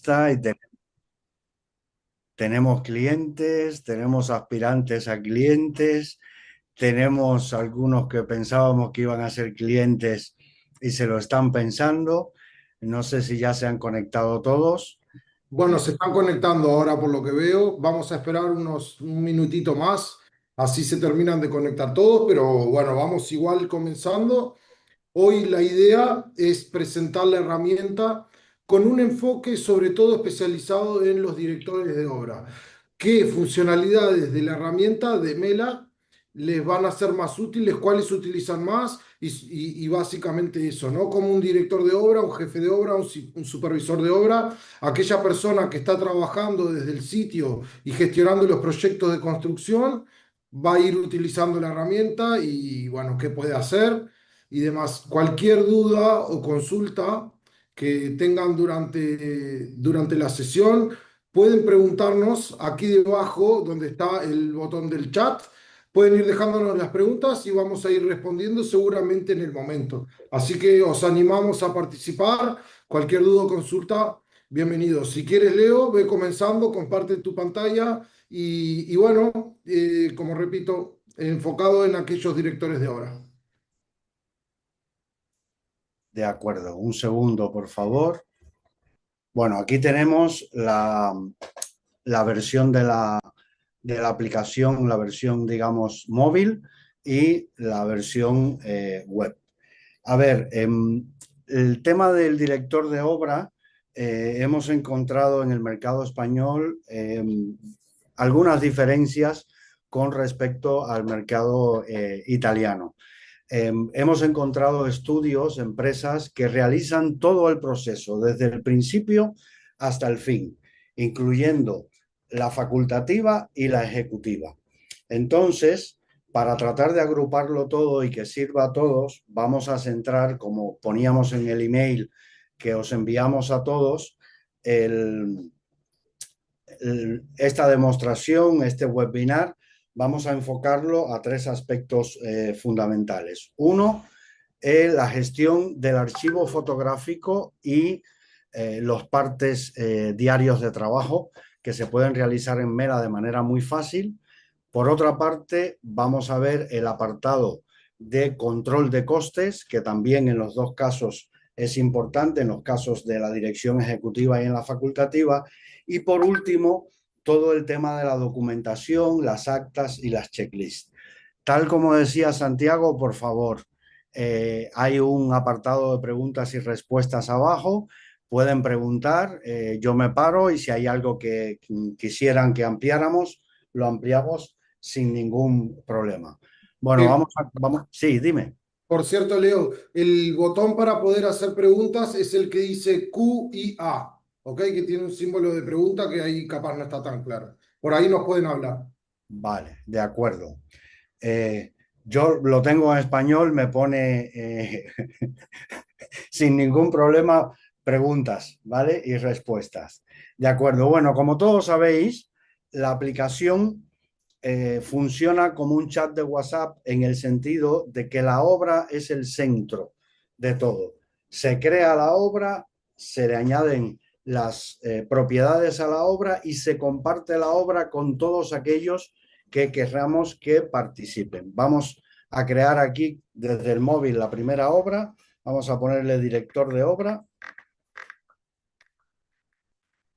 lista y tenemos clientes, tenemos aspirantes a clientes, tenemos algunos que pensábamos que iban a ser clientes y se lo están pensando. No sé si ya se han conectado todos. Bueno, se están conectando ahora por lo que veo. Vamos a esperar un minutito más, así se terminan de conectar todos, pero bueno, vamos igual comenzando. Hoy la idea es presentar la herramienta con un enfoque sobre todo especializado en los directores de obra. ¿Qué funcionalidades de la herramienta de Mela les van a ser más útiles? ¿Cuáles utilizan más? Y básicamente eso, ¿no? Como un director de obra, un jefe de obra, un supervisor de obra, aquella persona que está trabajando desde el sitio y gestionando los proyectos de construcción, va a ir utilizando la herramienta y, bueno, qué puede hacer y demás. Cualquier duda o consulta que tengan durante la sesión, pueden preguntarnos aquí debajo donde está el botón del chat. Pueden ir dejándonos las preguntas y vamos a ir respondiendo seguramente en el momento. Así que os animamos a participar. Cualquier duda o consulta, bienvenidos. Si quieres, Leo, ve comenzando, comparte tu pantalla y bueno, como repito, enfocado en aquellos directores de obra. De acuerdo, un segundo, por favor. Bueno, aquí tenemos la versión de la aplicación, la versión, digamos, móvil y la versión web. A ver, el tema del director de obra, hemos encontrado en el mercado español algunas diferencias con respecto al mercado italiano. Hemos encontrado estudios, empresas que realizan todo el proceso, desde el principio hasta el fin, incluyendo la facultativa y la ejecutiva. Entonces, para tratar de agruparlo todo y que sirva a todos, vamos a centrar, como poníamos en el email que os enviamos a todos, el, esta demostración, este webinar, vamos a enfocarlo a tres aspectos fundamentales. Uno, la gestión del archivo fotográfico y los partes diarios de trabajo que se pueden realizar en Mela de manera muy fácil. Por otra parte, vamos a ver el apartado de control de costes, que también en los dos casos es importante, en los casos de la dirección ejecutiva y en la facultativa. Y por último, todo el tema de la documentación, las actas y las checklists. Tal como decía Santiago, por favor, hay un apartado de preguntas y respuestas abajo. Pueden preguntar, yo me paro y si hay algo que quisieran que ampliáramos, lo ampliamos sin ningún problema. Bueno, Eh, vamos, sí, dime. por cierto, Leo, el botón para poder hacer preguntas es el que dice Q y A, ¿ok? Que tiene un símbolo de pregunta que ahí capaz no está tan claro. Por ahí nos pueden hablar. Vale, de acuerdo. Eh, yo lo tengo en español, me pone sin ningún problema preguntas, ¿vale? Y respuestas. De acuerdo. Bueno, como todos sabéis, la aplicación funciona como un chat de WhatsApp en el sentido de que la obra es el centro de todo. Se crea la obra, se le añaden las propiedades a la obra y se comparte la obra con todos aquellos que queramos que participen. Vamos a crear aquí desde el móvil la primera obra. Vamos a ponerle director de obra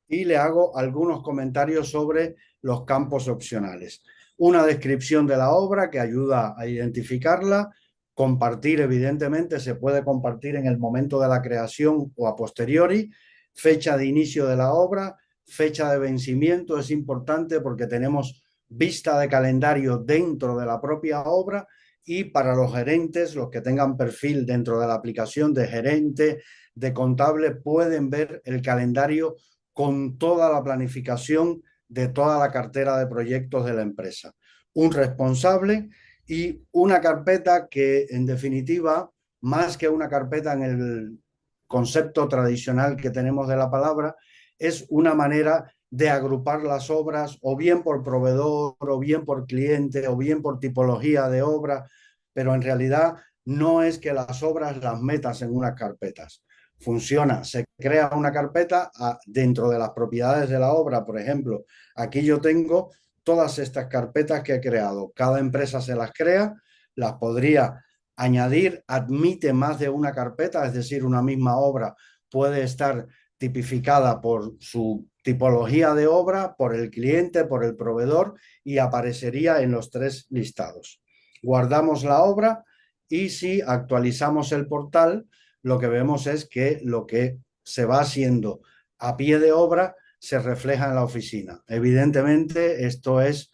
y le hago algunos comentarios sobre los campos opcionales. Una descripción de la obra que ayuda a identificarla, compartir, evidentemente, se puede compartir en el momento de la creación o a posteriori, fecha de inicio de la obra, fecha de vencimiento, es importante porque tenemos vista de calendario dentro de la propia obra y para los gerentes, los que tengan perfil dentro de la aplicación de gerente, de contable, pueden ver el calendario con toda la planificación de toda la cartera de proyectos de la empresa. Un responsable y una carpeta que, en definitiva, más que una carpeta en el concepto tradicional que tenemos de la palabra, es una manera de agrupar las obras o bien por proveedor, o bien por cliente, o bien por tipología de obra, pero en realidad no es que las obras las metas en unas carpetas. Funciona, se crea una carpeta dentro de las propiedades de la obra. Por ejemplo, aquí yo tengo todas estas carpetas que he creado. Cada empresa se las crea, las podría añadir, admite más de una carpeta, es decir, una misma obra puede estar tipificada por su tipología de obra, por el cliente, por el proveedor y aparecería en los tres listados. Guardamos la obra y si actualizamos el portal, lo que vemos es que lo que se va haciendo a pie de obra se refleja en la oficina. Evidentemente, esto es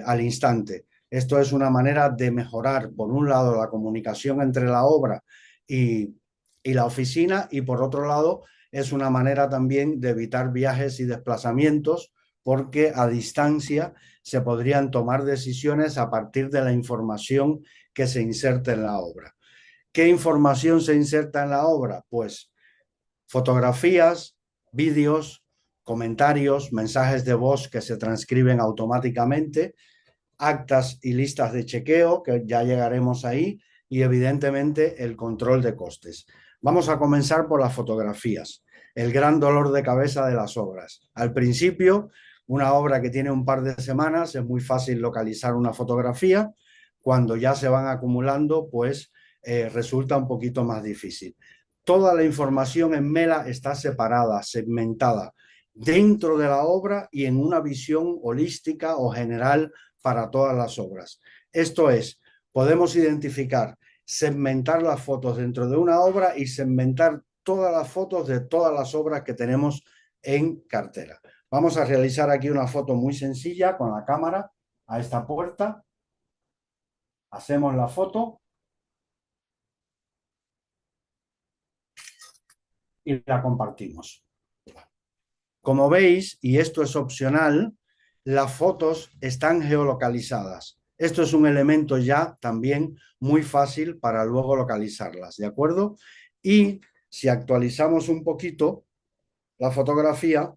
al instante. Esto es una manera de mejorar, por un lado, la comunicación entre la obra y la oficina y, por otro lado, es una manera también de evitar viajes y desplazamientos porque a distancia se podrían tomar decisiones a partir de la información que se inserta en la obra. ¿Qué información se inserta en la obra? Pues fotografías, vídeos, comentarios, mensajes de voz que se transcriben automáticamente, actas y listas de chequeo, que ya llegaremos ahí, y evidentemente el control de costes. Vamos a comenzar por las fotografías, el gran dolor de cabeza de las obras. Al principio, una obra que tiene un par de semanas, es muy fácil localizar una fotografía. Cuando ya se van acumulando, pues resulta un poquito más difícil. Toda la información en Mela está separada, segmentada dentro de la obra y en una visión holística o general para todas las obras. Esto es, podemos identificar, segmentar las fotos dentro de una obra y segmentar todas las fotos de todas las obras que tenemos en cartera. Vamos a realizar aquí una foto muy sencilla con la cámara a esta puerta. Hacemos la foto y la compartimos. Como veis, y esto es opcional, las fotos están geolocalizadas. Esto es un elemento ya también muy fácil para luego localizarlas, ¿de acuerdo? Y si actualizamos un poquito la fotografía,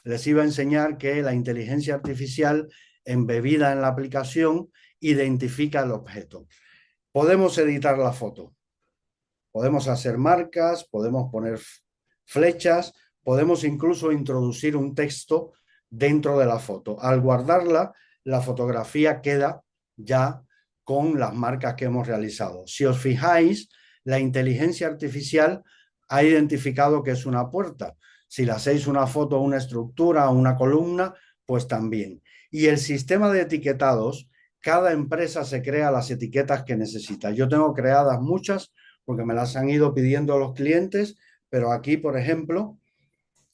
les iba a enseñar que la inteligencia artificial embebida en la aplicación identifica el objeto. Podemos editar la foto, podemos hacer marcas, podemos poner flechas, podemos incluso introducir un texto dentro de la foto. Al guardarla, la fotografía queda ya con las marcas que hemos realizado. Si os fijáis, la inteligencia artificial ha identificado que es una puerta. Si le hacéis una foto, una estructura o una columna, pues también. Y el sistema de etiquetados, cada empresa se crea las etiquetas que necesita. Yo tengo creadas muchas porque me las han ido pidiendo los clientes, pero aquí, por ejemplo,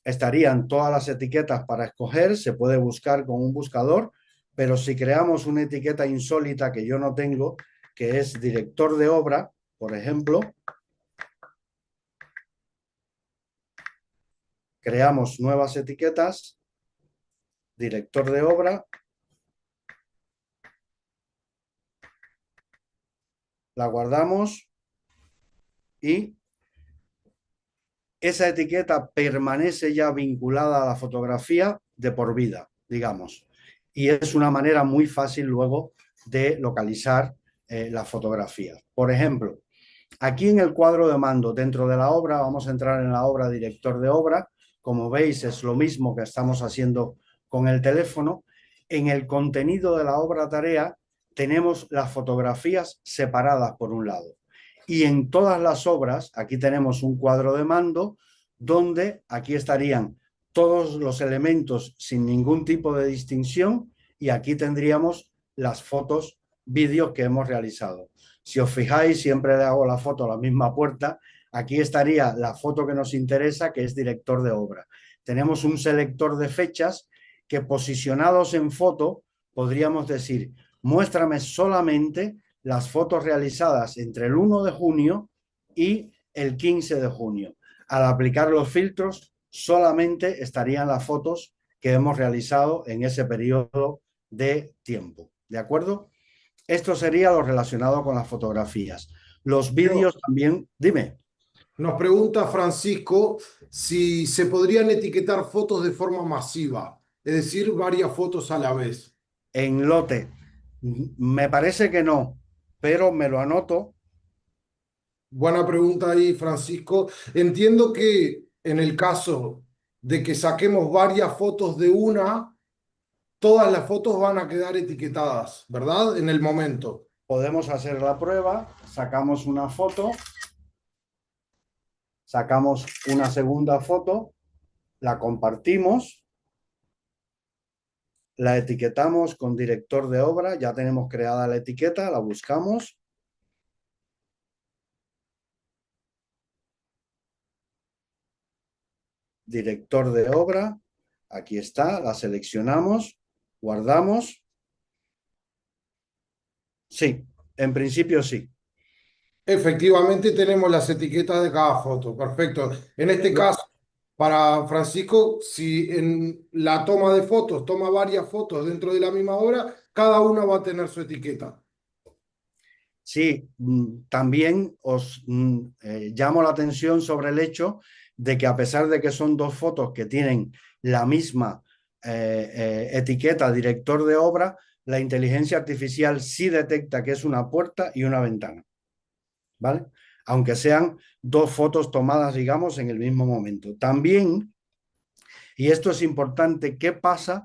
estarían todas las etiquetas para escoger, se puede buscar con un buscador, pero si creamos una etiqueta insólita que yo no tengo, que es director de obra, por ejemplo, creamos nuevas etiquetas, director de obra, la guardamos y esa etiqueta permanece ya vinculada a la fotografía de por vida, digamos. Y es una manera muy fácil luego de localizar la fotografía. Por ejemplo, aquí en el cuadro de mando dentro de la obra, vamos a entrar en la obra director de obra. Como veis, es lo mismo que estamos haciendo con el teléfono. En el contenido de la obra tarea tenemos las fotografías separadas por un lado. Y en todas las obras, aquí tenemos un cuadro de mando donde aquí estarían todos los elementos sin ningún tipo de distinción y aquí tendríamos las fotos, vídeos que hemos realizado. Si os fijáis, siempre le hago la foto a la misma puerta. Aquí estaría la foto que nos interesa, que es director de obra. Tenemos un selector de fechas que posicionados en foto podríamos decir, muéstrame solamente las fotos realizadas entre el 1 de junio y el 15 de junio. Al aplicar los filtros, solamente estarían las fotos que hemos realizado en ese periodo de tiempo. ¿De acuerdo? Esto sería lo relacionado con las fotografías. Los Yo, vídeos también, dime, nos pregunta Francisco si se podrían etiquetar fotos de forma masiva, es decir, varias fotos a la vez. en lote. Me parece que no, pero me lo anoto Buena pregunta ahí, Francisco. Entiendo que en el caso de que saquemos varias fotos de una, todas las fotos van a quedar etiquetadas, ¿verdad? En el momento. Podemos hacer la prueba, sacamos una foto, sacamos una segunda foto, la compartimos, la etiquetamos con director de obra, ya tenemos creada la etiqueta, la buscamos, director de obra, aquí está, la seleccionamos, guardamos. Sí, en principio sí. Efectivamente tenemos las etiquetas de cada foto. Perfecto. En este caso, para Francisco, si en la toma de fotos toma varias fotos dentro de la misma obra, cada una va a tener su etiqueta. Sí, también os llamo la atención sobre el hecho de que a pesar de que son dos fotos que tienen la misma etiqueta director de obra, la inteligencia artificial sí detecta que es una puerta y una ventana, ¿vale? Aunque sean dos fotos tomadas, digamos, en el mismo momento. También, y esto es importante, ¿qué pasa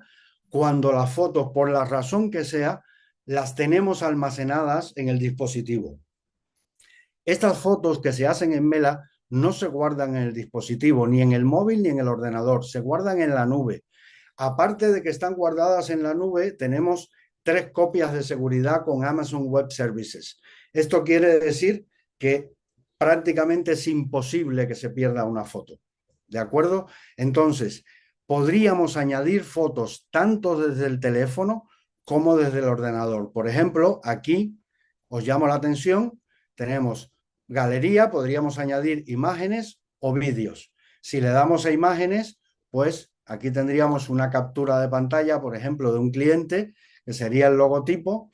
cuando las fotos, por la razón que sea, las tenemos almacenadas en el dispositivo? Estas fotos que se hacen en Mela no se guardan en el dispositivo, ni en el móvil ni en el ordenador, se guardan en la nube. Aparte de que están guardadas en la nube, tenemos 3 copias de seguridad con Amazon Web Services. Esto quiere decir que prácticamente es imposible que se pierda una foto. ¿De acuerdo? Entonces, podríamos añadir fotos tanto desde el teléfono como desde el ordenador. Por ejemplo, aquí os llamo la atención, tenemos galería, podríamos añadir imágenes o vídeos. Si le damos a imágenes, pues aquí tendríamos una captura de pantalla, por ejemplo, de un cliente, que sería el logotipo,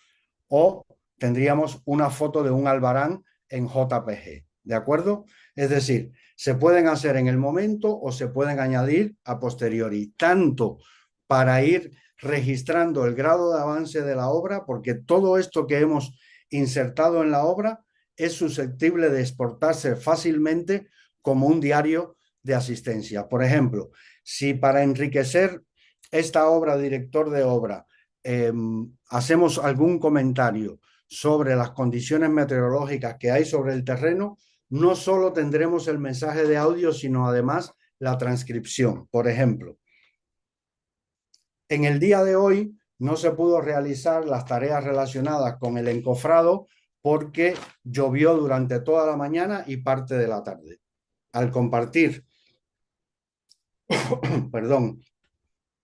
o tendríamos una foto de un albarán en JPG, ¿de acuerdo? Es decir, se pueden hacer en el momento o se pueden añadir a posteriori, tanto para ir registrando el grado de avance de la obra, porque todo esto que hemos insertado en la obra es susceptible de exportarse fácilmente como un diario de asistencia. Por ejemplo, si para enriquecer esta obra, director de obra, hacemos algún comentario sobre las condiciones meteorológicas que hay sobre el terreno, no solo tendremos el mensaje de audio, sino además la transcripción. Por ejemplo, en el día de hoy no se pudo realizar las tareas relacionadas con el encofrado porque llovió durante toda la mañana y parte de la tarde. Al compartir, perdón,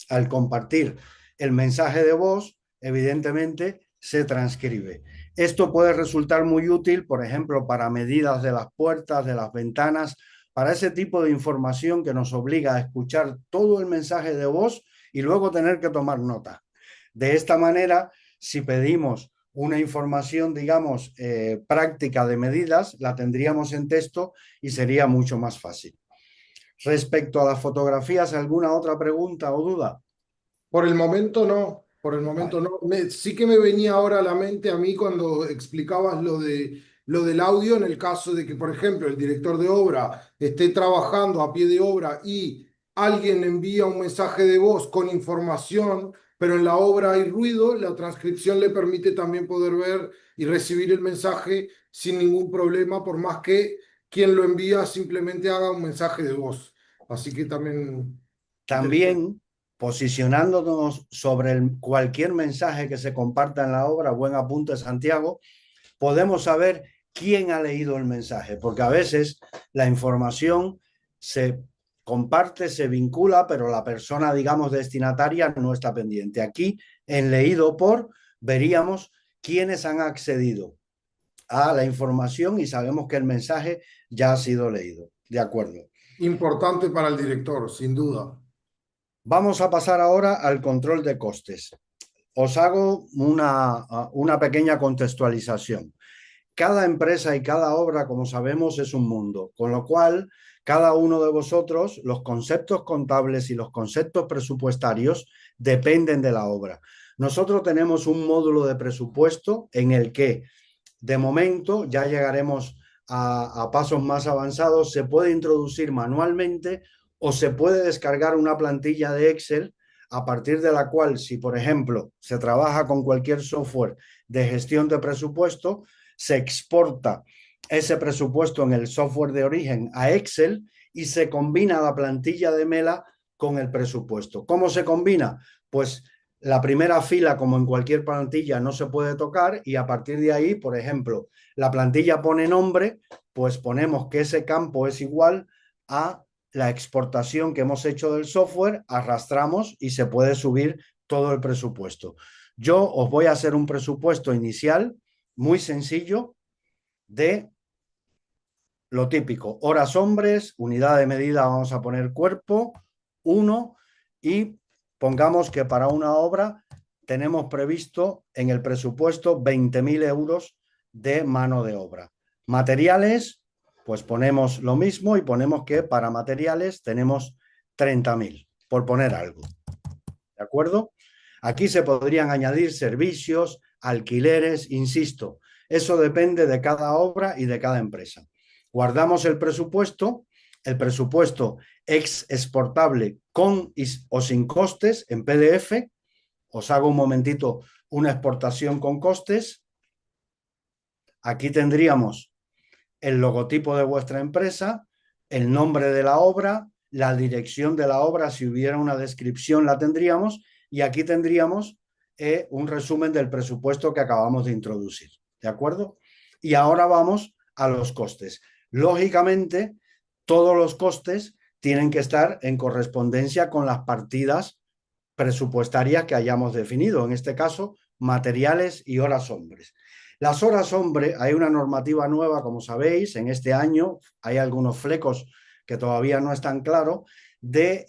al compartir el mensaje de voz, evidentemente se transcribe. Esto puede resultar muy útil, por ejemplo, para medidas de las puertas, de las ventanas, para ese tipo de información que nos obliga a escuchar todo el mensaje de voz y luego tener que tomar nota. De esta manera, si pedimos una información, digamos, práctica de medidas, la tendríamos en texto y sería mucho más fácil. Respecto a las fotografías, ¿alguna otra pregunta o duda? Por el momento no, por el momento Vale. no. Sí que me venía ahora a la mente a mí cuando explicabas lo del audio, en el caso de que, por ejemplo, el director de obra esté trabajando a pie de obra y alguien envía un mensaje de voz con información, pero en la obra hay ruido, la transcripción le permite también poder ver y recibir el mensaje sin ningún problema, por más que quien lo envía simplemente haga un mensaje de voz. Así que también interesante. También posicionándonos sobre cualquier mensaje que se comparta en la obra, buen apunte Santiago, podemos saber quién ha leído el mensaje, porque a veces la información se comparte, se vincula, pero la persona, digamos, destinataria no está pendiente. Aquí, en leído por, veríamos quiénes han accedido a la información y sabemos que el mensaje ya ha sido leído. De acuerdo. Importante para el director, sin duda. Vamos a pasar ahora al control de costes. Os hago una pequeña contextualización. Cada empresa y cada obra, como sabemos, es un mundo, con lo cual cada uno de vosotros, los conceptos contables y los conceptos presupuestarios dependen de la obra. Nosotros tenemos un módulo de presupuesto en el que, de momento, ya llegaremos a pasos más avanzados, se puede introducir manualmente o se puede descargar una plantilla de Excel a partir de la cual, si por ejemplo se trabaja con cualquier software de gestión de presupuesto, se exporta ese presupuesto en el software de origen a Excel y se combina la plantilla de Mela con el presupuesto. ¿Cómo se combina? Pues la primera fila, como en cualquier plantilla, no se puede tocar y a partir de ahí, por ejemplo, la plantilla pone nombre, pues ponemos que ese campo es igual a la exportación que hemos hecho del software, arrastramos y se puede subir todo el presupuesto. Yo os voy a hacer un presupuesto inicial muy sencillo de lo típico, horas hombres, unidad de medida vamos a poner cuerpo, 1 y pongamos que para una obra tenemos previsto en el presupuesto 20.000 euros de mano de obra. Materiales, pues ponemos lo mismo y ponemos que para materiales tenemos 30.000, por poner algo. ¿De acuerdo? Aquí se podrían añadir servicios, alquileres, insisto, eso depende de cada obra y de cada empresa. Guardamos el presupuesto exportable con o sin costes en PDF. Os hago un momentito una exportación con costes. Aquí tendríamos el logotipo de vuestra empresa, el nombre de la obra, la dirección de la obra, si hubiera una descripción la tendríamos, y aquí tendríamos un resumen del presupuesto que acabamos de introducir. ¿De acuerdo? Y ahora vamos a los costes. Lógicamente, todos los costes tienen que estar en correspondencia con las partidas presupuestarias que hayamos definido, en este caso, materiales y horas hombres. Las horas hombre, hay una normativa nueva, como sabéis, en este año hay algunos flecos que todavía no están claros, de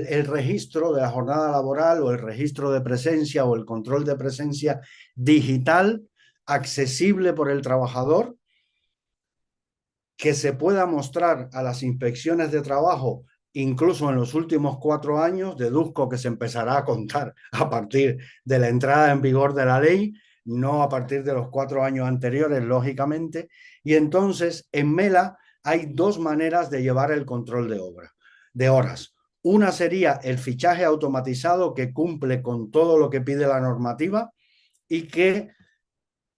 el registro de la jornada laboral o el registro de presencia o el control de presencia digital accesible por el trabajador, que se pueda mostrar a las inspecciones de trabajo incluso en los últimos 4 años. Deduzco que se empezará a contar a partir de la entrada en vigor de la ley, no a partir de los 4 años anteriores, lógicamente. Y entonces en Mela hay 2 maneras de llevar el control de horas. Una sería el fichaje automatizado, que cumple con todo lo que pide la normativa y que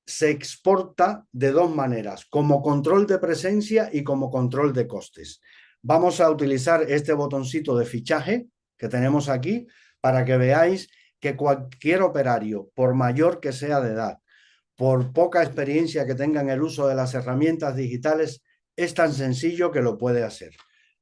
se exporta de 2 maneras, como control de presencia y como control de costes. Vamos a utilizar este botoncito de fichaje que tenemos aquí para que veáis que cualquier operario, por mayor que sea de edad, por poca experiencia que tenga en el uso de las herramientas digitales, es tan sencillo que lo puede hacer.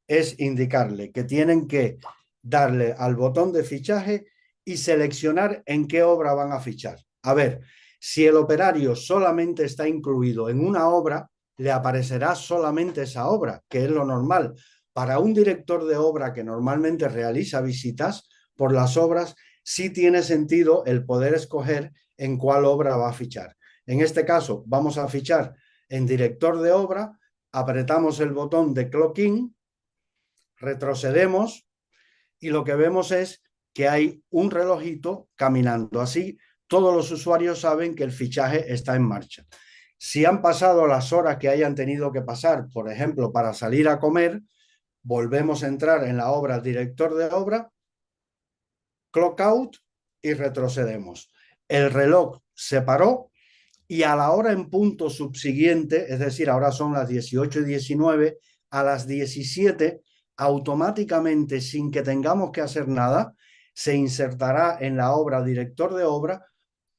Es indicarle que tienen que darle al botón de fichaje y seleccionar en qué obra van a fichar. A ver, si el operario solamente está incluido en una obra, le aparecerá solamente esa obra, que es lo normal. Para un director de obra que normalmente realiza visitas por las obras, sí tiene sentido el poder escoger en cuál obra va a fichar. En este caso, vamos a fichar en director de obra, apretamos el botón de clock in, retrocedemos y lo que vemos es que hay un relojito caminando. Así, todos los usuarios saben que el fichaje está en marcha. Si han pasado las horas que hayan tenido que pasar, por ejemplo, para salir a comer, volvemos a entrar en la obra director de obra, clock out y retrocedemos. El reloj se paró y a la hora en punto subsiguiente, es decir, ahora son las 18:19, a las 17, automáticamente, sin que tengamos que hacer nada, se insertará en la obra director de obra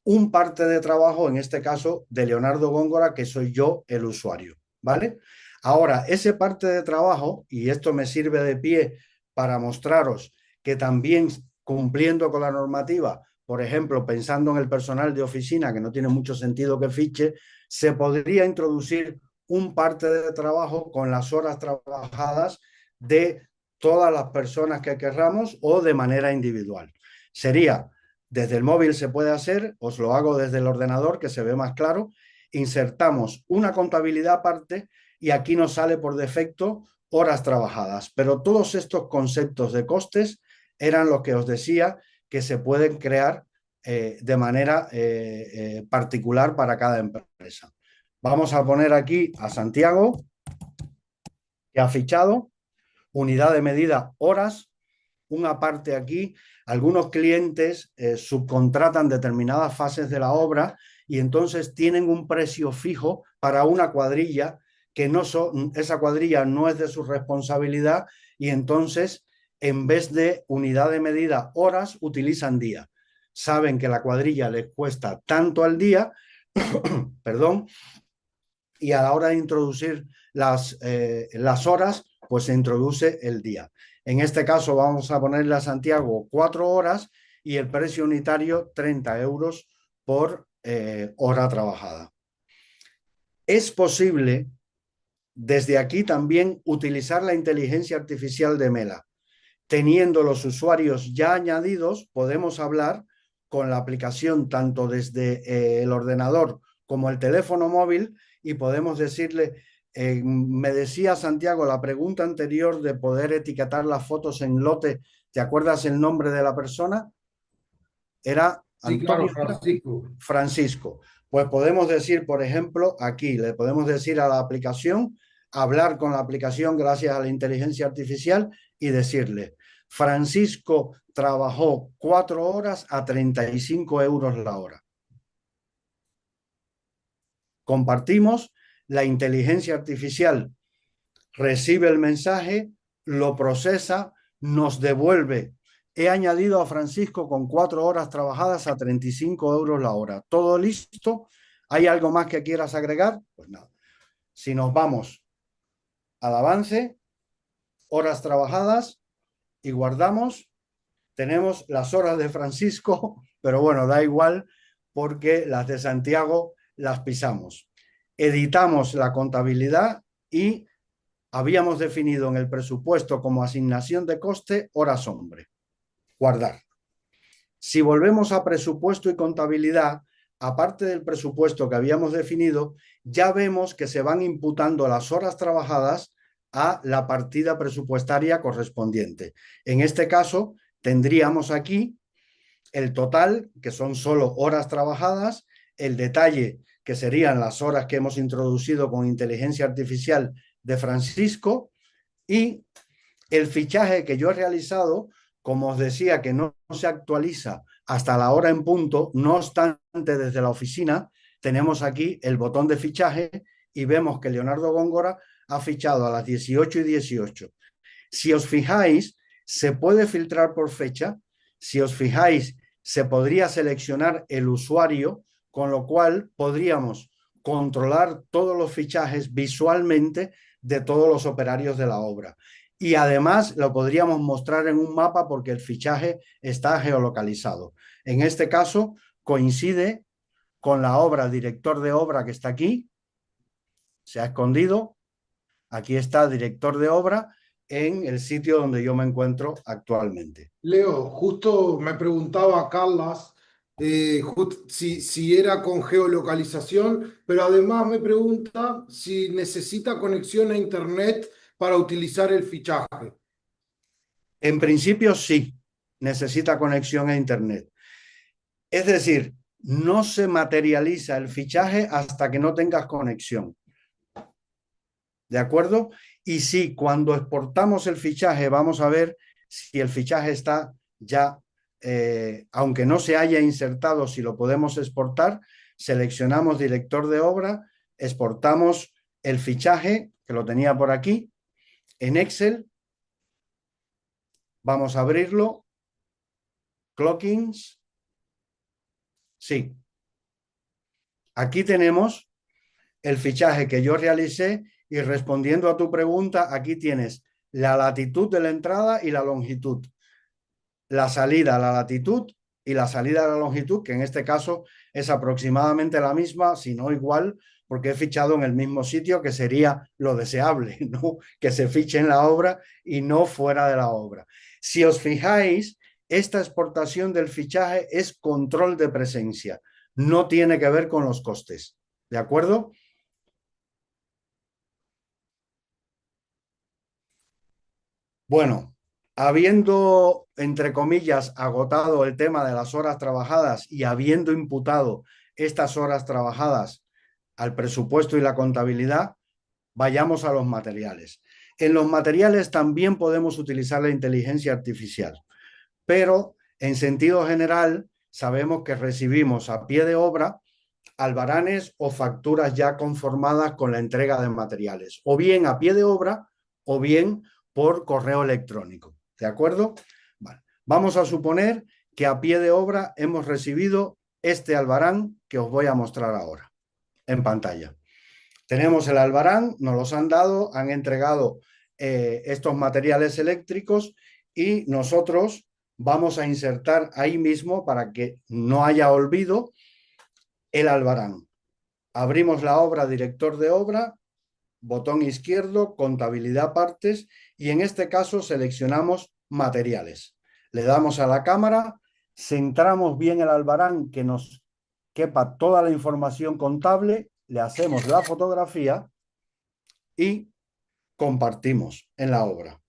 un parte de trabajo, en este caso de Leonardo Góngora, que soy yo el usuario, ¿vale? Ahora, ese parte de trabajo, y esto me sirve de pie para mostraros que también cumpliendo con la normativa, por ejemplo, pensando en el personal de oficina, que no tiene mucho sentido que fiche, se podría introducir un parte de trabajo con las horas trabajadas de todas las personas que querramos o de manera individual. Sería, desde el móvil se puede hacer, os lo hago desde el ordenador que se ve más claro, insertamos una contabilidad aparte y aquí nos sale por defecto horas trabajadas, pero todos estos conceptos de costes eran los que os decía que se pueden crear de manera particular para cada empresa. Vamos a poner aquí a Santiago, que ha fichado, unidad de medida horas, una parte aquí. Algunos clientes subcontratan determinadas fases de la obra y entonces tienen un precio fijo para una cuadrilla que no esa cuadrilla no es de su responsabilidad y entonces en vez de unidad de medida horas utilizan día. Saben que la cuadrilla les cuesta tanto al día, perdón, y a la hora de introducir las horas, pues se introduce el día. En este caso vamos a ponerle a Santiago 4 horas y el precio unitario 30 euros por hora trabajada. Es posible desde aquí también utilizar la inteligencia artificial de Mela. Teniendo los usuarios ya añadidos, podemos hablar con la aplicación tanto desde el ordenador como el teléfono móvil y podemos decirle, me decía Santiago la pregunta anterior de poder etiquetar las fotos en lote, ¿te acuerdas el nombre de la persona? Era Sí, claro, Antonio Francisco. Francisco. Pues podemos decir, por ejemplo, aquí le podemos decir a la aplicación, hablar con la aplicación gracias a la inteligencia artificial y decirle, Francisco trabajó 4 horas a 35 euros la hora. Compartimos, la inteligencia artificial recibe el mensaje, lo procesa, nos devuelve. He añadido a Francisco con 4 horas trabajadas a 35 euros la hora. ¿Todo listo? ¿Hay algo más que quieras agregar? Pues nada. Si nos vamos al avance, horas trabajadas y guardamos, tenemos las horas de Francisco, pero bueno, da igual porque las de Santiago las pisamos. Editamos la contabilidad y habíamos definido en el presupuesto como asignación de coste horas hombre. Guardar. Si volvemos a presupuesto y contabilidad, aparte del presupuesto que habíamos definido, ya vemos que se van imputando las horas trabajadas a la partida presupuestaria correspondiente. En este caso, tendríamos aquí el total, que son solo horas trabajadas, el detalle, que serían las horas que hemos introducido con inteligencia artificial de Francisco, y el fichaje que yo he realizado, como os decía, que no se actualiza hasta la hora en punto, no obstante, desde la oficina tenemos aquí el botón de fichaje y vemos que Leonardo Góngora ha fichado a las 18:18. Si os fijáis, se puede filtrar por fecha. Si os fijáis, se podría seleccionar el usuario, con lo cual podríamos controlar todos los fichajes visualmente de todos los operarios de la obra. Y además lo podríamos mostrar en un mapa porque el fichaje está geolocalizado. En este caso coincide con la obra, el director de obra que está aquí, se ha escondido. Aquí está director de obra en el sitio donde yo me encuentro actualmente. Leo, justo me preguntaba Carlas si era con geolocalización, pero además me pregunta si necesita conexión a internet para utilizar el fichaje. En principio sí, necesita conexión a internet. Es decir, no se materializa el fichaje hasta que no tengas conexión. ¿De acuerdo? Y sí, cuando exportamos el fichaje, vamos a ver si el fichaje está ya, aunque no se haya insertado, si lo podemos exportar, seleccionamos director de obra, exportamos el fichaje, que lo tenía por aquí, en Excel, vamos a abrirlo, clockings, sí. Aquí tenemos el fichaje que yo realicé y respondiendo a tu pregunta, aquí tienes la latitud de la entrada y la longitud, la salida, la latitud y la salida de la longitud, que en este caso es aproximadamente la misma, si no igual, porque he fichado en el mismo sitio, que sería lo deseable, ¿no? Que se fiche en la obra y no fuera de la obra. Si os fijáis, esta exportación del fichaje es control de presencia, no tiene que ver con los costes, ¿de acuerdo? Bueno, habiendo, entre comillas, agotado el tema de las horas trabajadas y habiendo imputado estas horas trabajadas al presupuesto y la contabilidad, vayamos a los materiales. En los materiales también podemos utilizar la inteligencia artificial, pero en sentido general sabemos que recibimos a pie de obra albaranes o facturas ya conformadas con la entrega de materiales, o bien a pie de obra o bien por correo electrónico. ¿De acuerdo? Vale. Vamos a suponer que a pie de obra hemos recibido este albarán que os voy a mostrar ahora en pantalla. Tenemos el albarán, nos los han dado, han entregado estos materiales eléctricos y nosotros vamos a insertar ahí mismo, para que no haya olvido, el albarán. Abrimos la obra, director de obra, botón izquierdo, contabilidad partes, y en este caso seleccionamos materiales. Le damos a la cámara, centramos bien el albarán, que nos quepa toda la información contable, le hacemos la fotografía y compartimos en la obra.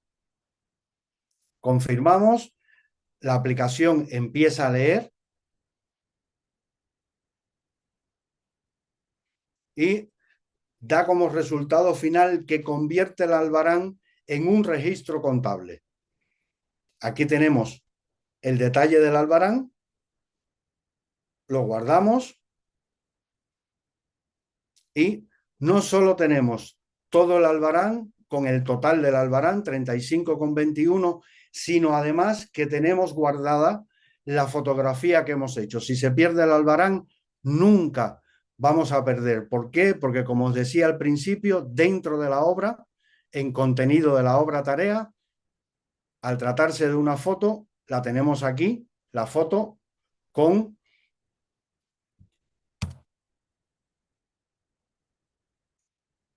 Confirmamos, la aplicación empieza a leer y da como resultado final que convierte el albarán en un registro contable. Aquí tenemos el detalle del albarán, lo guardamos y no solo tenemos todo el albarán con el total del albarán, 35,21, sino además que tenemos guardada la fotografía que hemos hecho. Si se pierde el albarán, nunca vamos a perder. ¿Por qué? Porque, como os decía al principio, dentro de la obra, en contenido de la obra tarea, al tratarse de una foto, la tenemos aquí, la foto con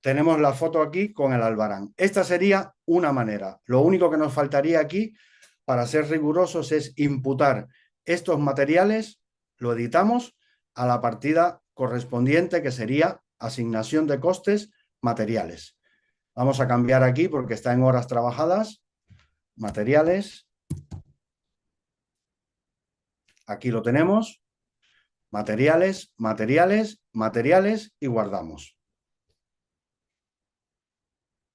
tenemos la foto aquí con el albarán. Esta sería una manera. Lo único que nos faltaría aquí, para ser rigurosos, es imputar estos materiales, lo editamos, a la partida correspondiente, que sería asignación de costes materiales. Vamos a cambiar aquí porque está en horas trabajadas. Materiales. Aquí lo tenemos. Materiales, materiales, materiales y guardamos.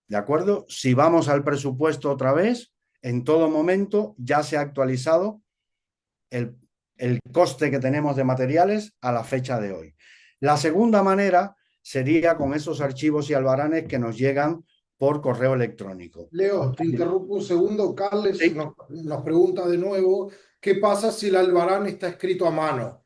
¿De acuerdo? Si vamos al presupuesto otra vez, en todo momento ya se ha actualizado el coste que tenemos de materiales a la fecha de hoy. La segunda manera sería con esos archivos y albaranes que nos llegan por correo electrónico. Leo, te interrumpo un segundo. Carles Sí. nos pregunta de nuevo, ¿qué pasa si el albarán está escrito a mano?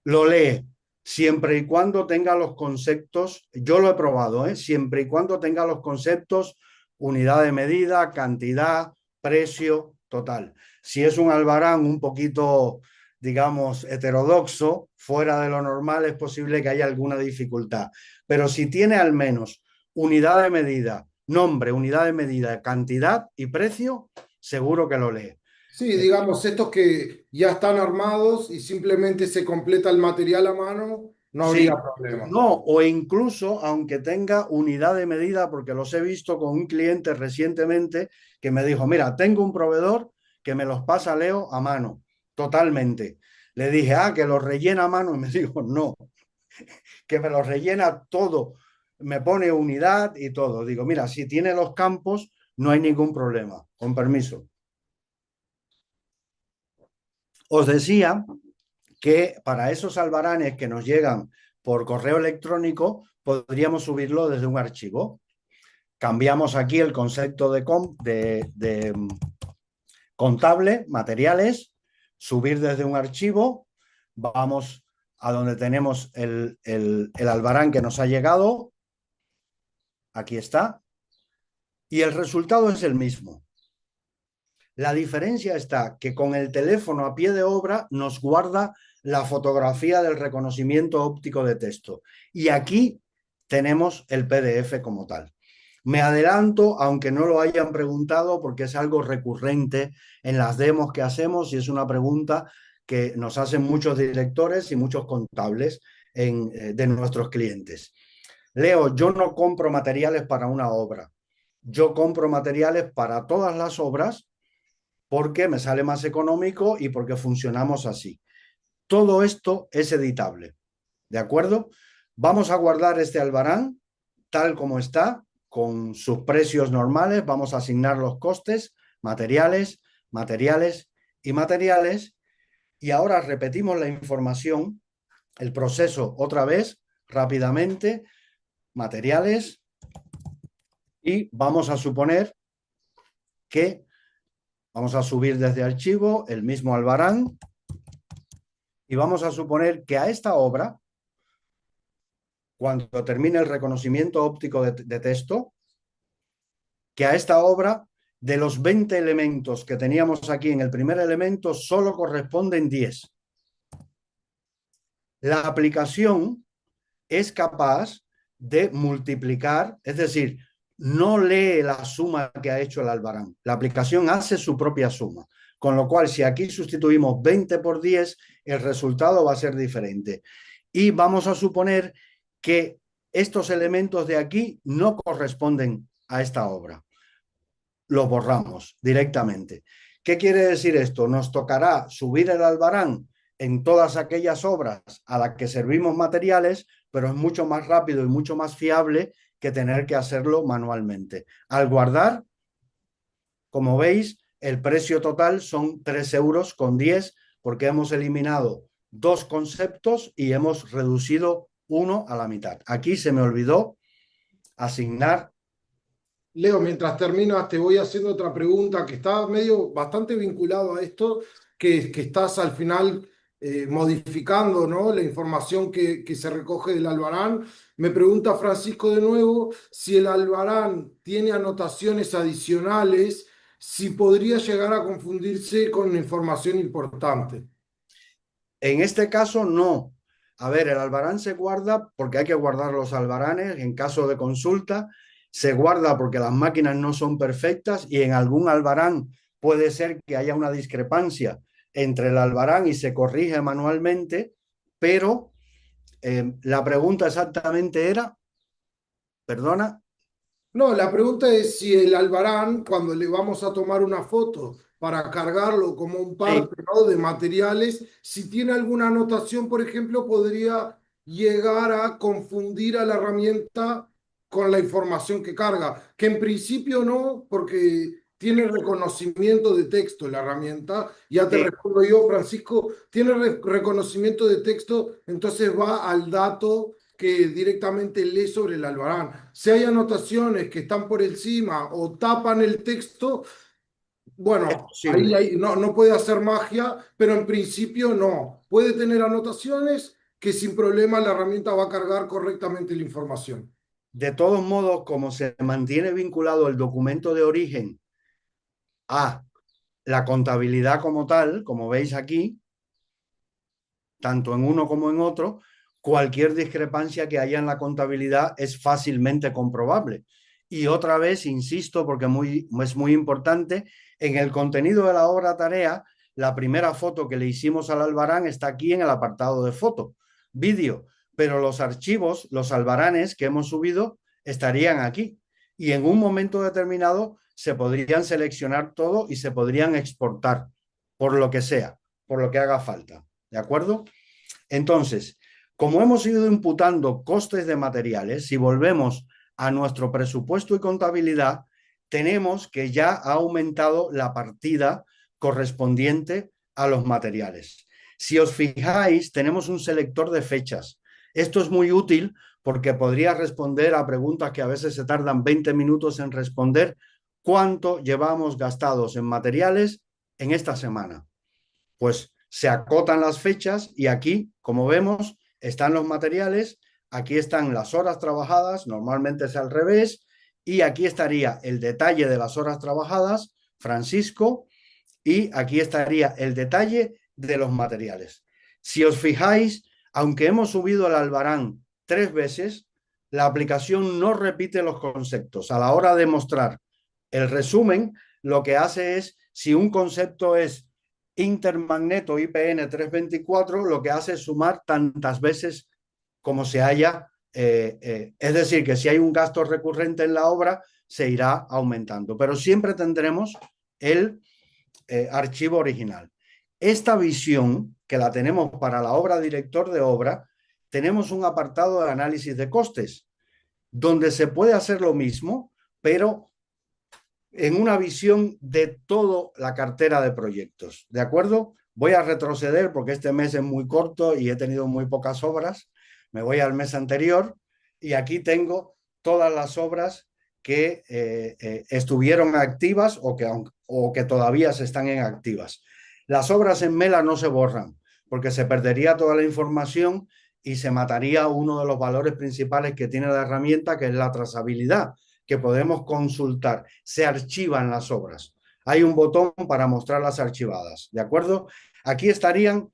Lo lee, siempre y cuando tenga los conceptos, yo lo he probado, siempre y cuando tenga los conceptos, unidad de medida, cantidad, precio, total. Si es un albarán un poquito, digamos, heterodoxo, fuera de lo normal, es posible que haya alguna dificultad. Pero si tiene al menos unidad de medida, nombre, unidad de medida, cantidad y precio, seguro que lo lee. Sí, digamos, estos que ya están armados y simplemente se completa el material a mano, no habría Sí, problema. no, o incluso aunque tenga unidad de medida, porque los he visto con un cliente recientemente que me dijo, mira, tengo un proveedor que me los pasa Leo a mano, totalmente. Le dije, que los rellena a mano, y me dijo, no, que me los rellena todo, me pone unidad y todo. Digo, mira, si tiene los campos, no hay ningún problema, con permiso. Os decía que para esos albaranes que nos llegan por correo electrónico, podríamos subirlo desde un archivo. Cambiamos aquí el concepto de contable, materiales, subir desde un archivo, vamos a donde tenemos el albarán que nos ha llegado, aquí está, y el resultado es el mismo. La diferencia está que con el teléfono a pie de obra nos guarda la fotografía del reconocimiento óptico de texto. Y aquí tenemos el PDF como tal. Me adelanto, aunque no lo hayan preguntado, porque es algo recurrente en las demos que hacemos y es una pregunta que nos hacen muchos directores y muchos contables de nuestros clientes. Leo, yo no compro materiales para una obra. Yo compro materiales para todas las obras porque me sale más económico y porque funcionamos así. Todo esto es editable, ¿de acuerdo? Vamos a guardar este albarán tal como está, con sus precios normales. Vamos a asignar los costes, materiales, materiales y materiales. Y ahora repetimos la información, el proceso otra vez, rápidamente, materiales, y vamos a suponer que vamos a subir desde archivo el mismo albarán y vamos a suponer que a esta obra, cuando termine el reconocimiento óptico de texto, que a esta obra, de los 20 elementos que teníamos aquí en el primer elemento, solo corresponden 10. La aplicación es capaz de multiplicar, es decir, no lee la suma que ha hecho el albarán. La aplicación hace su propia suma. Con lo cual, si aquí sustituimos 20 por 10, el resultado va a ser diferente. Y vamos a suponer que estos elementos de aquí no corresponden a esta obra. Los borramos directamente. ¿Qué quiere decir esto? Nos tocará subir el albarán en todas aquellas obras a las que servimos materiales, pero es mucho más rápido y mucho más fiable que tener que hacerlo manualmente. Al guardar, como veis, el precio total son 3,10 € porque hemos eliminado 2 conceptos y hemos reducido uno a la mitad. Aquí se me olvidó asignar. Leo, mientras terminas, te voy haciendo otra pregunta que está medio bastante vinculado a esto, que estás al final modificando, ¿no? La información que se recoge del albarán. Me pregunta Francisco de nuevo si el albarán tiene anotaciones adicionales, si podría llegar a confundirse con información importante. En este caso, no. A ver, el albarán se guarda porque hay que guardar los albaranes en caso de consulta. Se guarda porque las máquinas no son perfectas y en algún albarán puede ser que haya una discrepancia entre el albarán y se corrige manualmente, pero la pregunta exactamente era, perdona. No, la pregunta es si el albarán, cuando le vamos a tomar una foto para cargarlo como un Sí, parte, ¿no?, de materiales, si tiene alguna anotación, por ejemplo, podría llegar a confundir a la herramienta con la información que carga, que en principio no, porque tiene reconocimiento de texto la herramienta. Ya te sí. respondo yo, Francisco, tiene reconocimiento de texto, entonces va al dato que directamente lee sobre el albarán. Si hay anotaciones que están por encima o tapan el texto, Es bueno, posible. no, no puede hacer magia, pero en principio no. Puede tener anotaciones que sin problema la herramienta va a cargar correctamente la información. De todos modos, como se mantiene vinculado el documento de origen a la contabilidad como tal, como veis aquí, tanto en uno como en otro, cualquier discrepancia que haya en la contabilidad es fácilmente comprobable. Y otra vez, insisto, porque es muy importante, en el contenido de la obra tarea, la primera foto que le hicimos al albarán está aquí en el apartado de foto, vídeo, pero los archivos, los albaranes que hemos subido, estarían aquí. Y en un momento determinado se podrían seleccionar todo y se podrían exportar, por lo que sea, por lo que haga falta. ¿De acuerdo? Entonces, como hemos ido imputando costes de materiales, si volvemos a nuestro presupuesto y contabilidad, tenemos que ya ha aumentado la partida correspondiente a los materiales. Si os fijáis, tenemos un selector de fechas. Esto es muy útil porque podría responder a preguntas que a veces se tardan 20 minutos en responder. ¿Cuánto llevamos gastados en materiales en esta semana? Pues se acotan las fechas y aquí, como vemos, están los materiales, aquí están las horas trabajadas, normalmente es al revés, y aquí estaría el detalle de las horas trabajadas, Francisco, y aquí estaría el detalle de los materiales. Si os fijáis, aunque hemos subido el albarán 3 veces, la aplicación no repite los conceptos. A la hora de mostrar el resumen, lo que hace es, si un concepto es intermagneto IPN 324, lo que hace es sumar tantas veces como se haya, es decir, que si hay un gasto recurrente en la obra, se irá aumentando, pero siempre tendremos el archivo original. Esta visión, que la tenemos para la obra director de obra, tenemos un apartado de análisis de costes, donde se puede hacer lo mismo, pero en una visión de toda la cartera de proyectos. ¿De acuerdo? Voy a retroceder porque este mes es muy corto y he tenido muy pocas obras. Me voy al mes anterior y aquí tengo todas las obras que estuvieron activas o que todavía se están en activas. Las obras en Mela no se borran porque se perdería toda la información y se mataría uno de los valores principales que tiene la herramienta, que es la trazabilidad, que podemos consultar. Se archivan las obras. Hay un botón para mostrarlas archivadas, ¿de acuerdo? Aquí estarían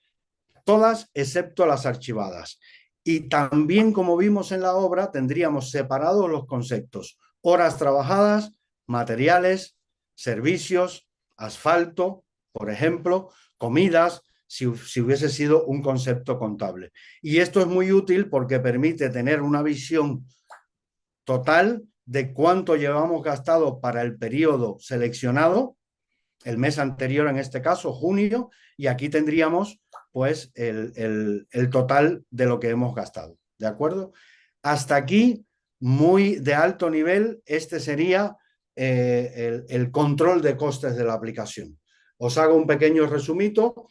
todas excepto las archivadas. Y también, como vimos en la obra, tendríamos separados los conceptos: horas trabajadas, materiales, servicios, asfalto, por ejemplo, comidas, si hubiese sido un concepto contable. Y esto es muy útil porque permite tener una visión total de cuánto llevamos gastado para el periodo seleccionado, el mes anterior en este caso, junio, y aquí tendríamos pues el total de lo que hemos gastado, ¿de acuerdo? Hasta aquí, muy de alto nivel, este sería el control de costes de la aplicación. Os hago un pequeño resumito.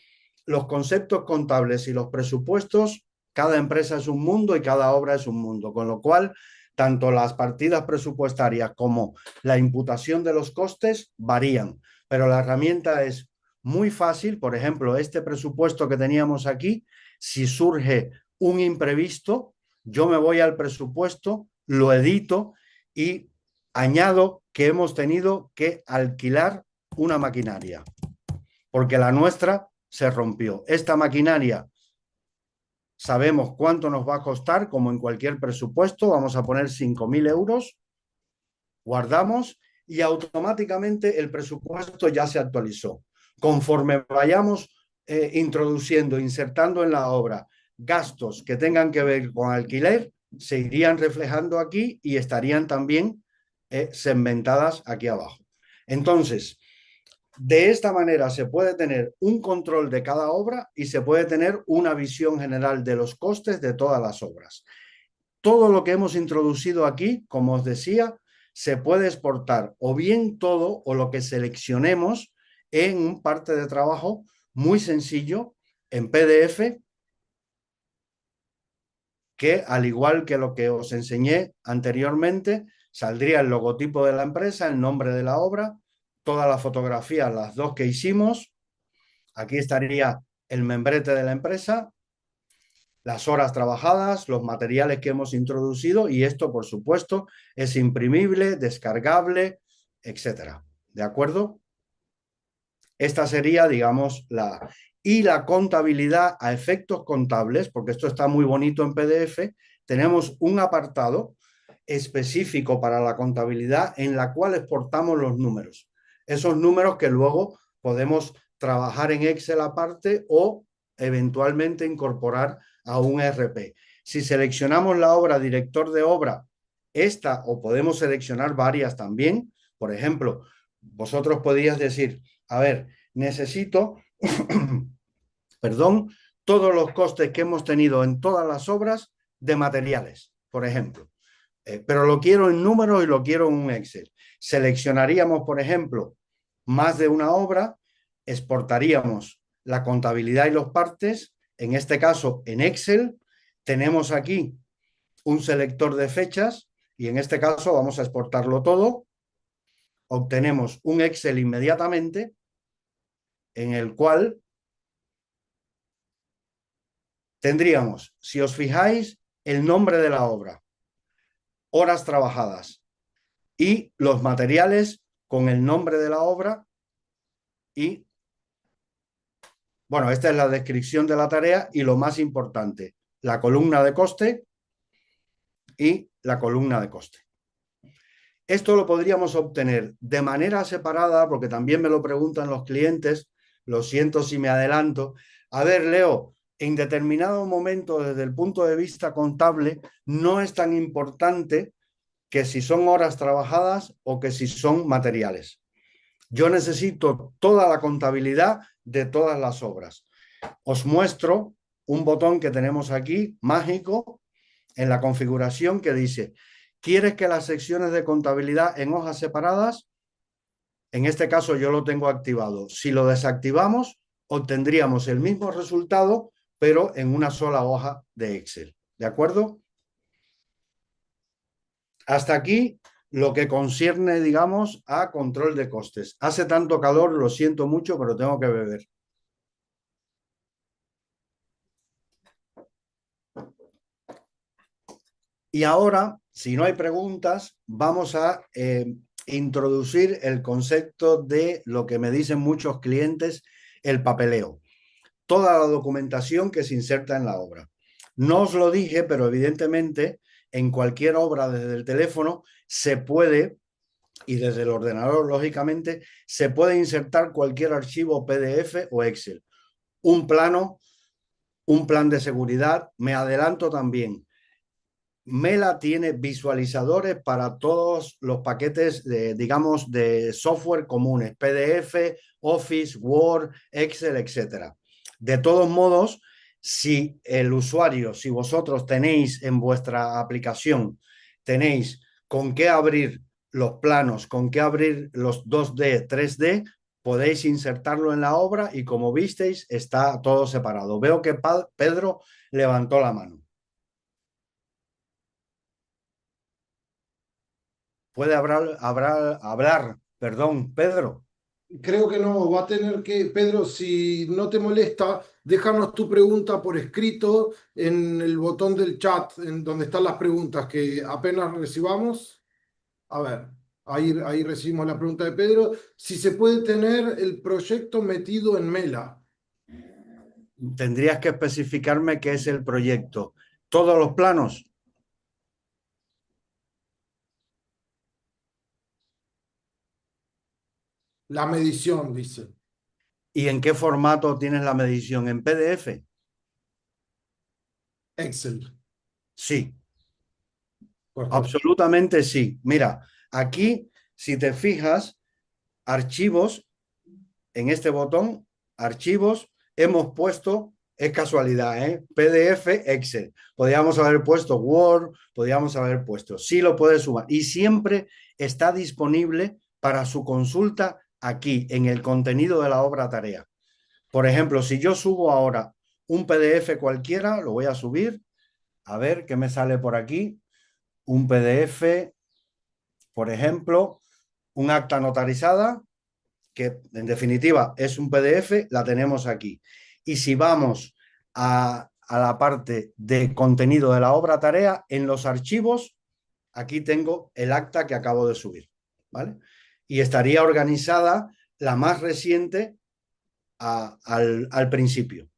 Los conceptos contables y los presupuestos, cada empresa es un mundo y cada obra es un mundo, con lo cual tanto las partidas presupuestarias como la imputación de los costes varían, pero la herramienta es muy fácil. Por ejemplo, este presupuesto que teníamos aquí, si surge un imprevisto, yo me voy al presupuesto, lo edito y añado que hemos tenido que alquilar una maquinaria, porque la nuestra se rompió. Esta maquinaria sabemos cuánto nos va a costar, como en cualquier presupuesto, vamos a poner 5.000 euros, guardamos y automáticamente el presupuesto ya se actualizó. Conforme vayamos introduciendo, insertando en la obra gastos que tengan que ver con alquiler, se irían reflejando aquí y estarían también segmentadas aquí abajo. Entonces, de esta manera se puede tener un control de cada obra y se puede tener una visión general de los costes de todas las obras. Todo lo que hemos introducido aquí, como os decía, se puede exportar o bien todo o lo que seleccionemos en un parte de trabajo muy sencillo en PDF, que al igual que lo que os enseñé anteriormente, saldría el logotipo de la empresa, el nombre de la obra, todas las fotografías, las dos que hicimos. Aquí estaría el membrete de la empresa, las horas trabajadas, los materiales que hemos introducido, y esto, por supuesto, es imprimible, descargable, etcétera. ¿De acuerdo? Esta sería, digamos, la... Y la contabilidad a efectos contables, porque esto está muy bonito en PDF, tenemos un apartado específico para la contabilidad en la cual exportamos los números. Esos números que luego podemos trabajar en Excel aparte o eventualmente incorporar a un ERP. Si seleccionamos la obra director de obra, esta, o podemos seleccionar varias también. Por ejemplo, vosotros podríais decir, a ver, necesito, perdón, todos los costes que hemos tenido en todas las obras de materiales, por ejemplo. Pero lo quiero en números y lo quiero en un Excel. Seleccionaríamos, por ejemplo, más de una obra, exportaríamos la contabilidad y los partes, en este caso en Excel. Tenemos aquí un selector de fechas y en este caso vamos a exportarlo todo. Obtenemos un Excel inmediatamente en el cual tendríamos, si os fijáis, el nombre de la obra, horas trabajadas y los materiales con el nombre de la obra y, bueno, esta es la descripción de la tarea y lo más importante, la columna de coste y la columna de coste. Esto lo podríamos obtener de manera separada, porque también me lo preguntan los clientes, lo siento si me adelanto. A ver, Leo, en determinado momento, desde el punto de vista contable, no es tan importante que si son horas trabajadas o que si son materiales. Yo necesito toda la contabilidad de todas las obras. Os muestro un botón que tenemos aquí, mágico, en la configuración que dice, ¿quieres que las secciones de contabilidad en hojas separadas? En este caso yo lo tengo activado. Si lo desactivamos, obtendríamos el mismo resultado, pero en una sola hoja de Excel. ¿De acuerdo? Hasta aquí lo que concierne, digamos, a control de costes. Hace tanto calor, lo siento mucho, pero tengo que beber. Y ahora, si no hay preguntas, vamos a introducir el concepto de lo que me dicen muchos clientes, el papeleo. Toda la documentación que se inserta en la obra. No os lo dije, pero evidentemente en cualquier obra desde el teléfono se puede, y desde el ordenador, lógicamente, se puede insertar cualquier archivo PDF o Excel. Un plano, un plan de seguridad. Me adelanto también. Mela tiene visualizadores para todos los paquetes digamos, de software comunes, PDF, Office, Word, Excel, etcétera. De todos modos, si el usuario, si vosotros tenéis en vuestra aplicación, tenéis con qué abrir los planos, con qué abrir los 2D, 3D, podéis insertarlo en la obra y como visteis, está todo separado. Veo que Pedro levantó la mano. Puede hablar, perdón, Pedro. Creo que no, va a tener que, Pedro, si no te molesta, déjanos tu pregunta por escrito en el botón del chat, en donde están las preguntas que apenas recibamos. A ver, ahí recibimos la pregunta de Pedro. Si se puede tener el proyecto metido en Mela. Tendrías que especificarme qué es el proyecto. ¿Todos los planos? La medición, dice. ¿Y en qué formato tienes la medición? ¿En PDF? Excel. Sí, Perfecto. absolutamente sí. Mira, aquí, si te fijas, archivos, en este botón, archivos, hemos puesto, es casualidad, PDF, Excel. Podríamos haber puesto Word, podríamos haber puesto, sí lo puedes sumar. Y siempre está disponible para su consulta aquí, en el contenido de la obra tarea. Por ejemplo, si yo subo ahora un PDF cualquiera, lo voy a subir, a ver qué me sale por aquí. Un PDF, por ejemplo, un acta notarizada, que en definitiva es un PDF, la tenemos aquí. Y si vamos a la parte de contenido de la obra tarea, en los archivos, aquí tengo el acta que acabo de subir, ¿vale? Y estaría organizada la más reciente al principio.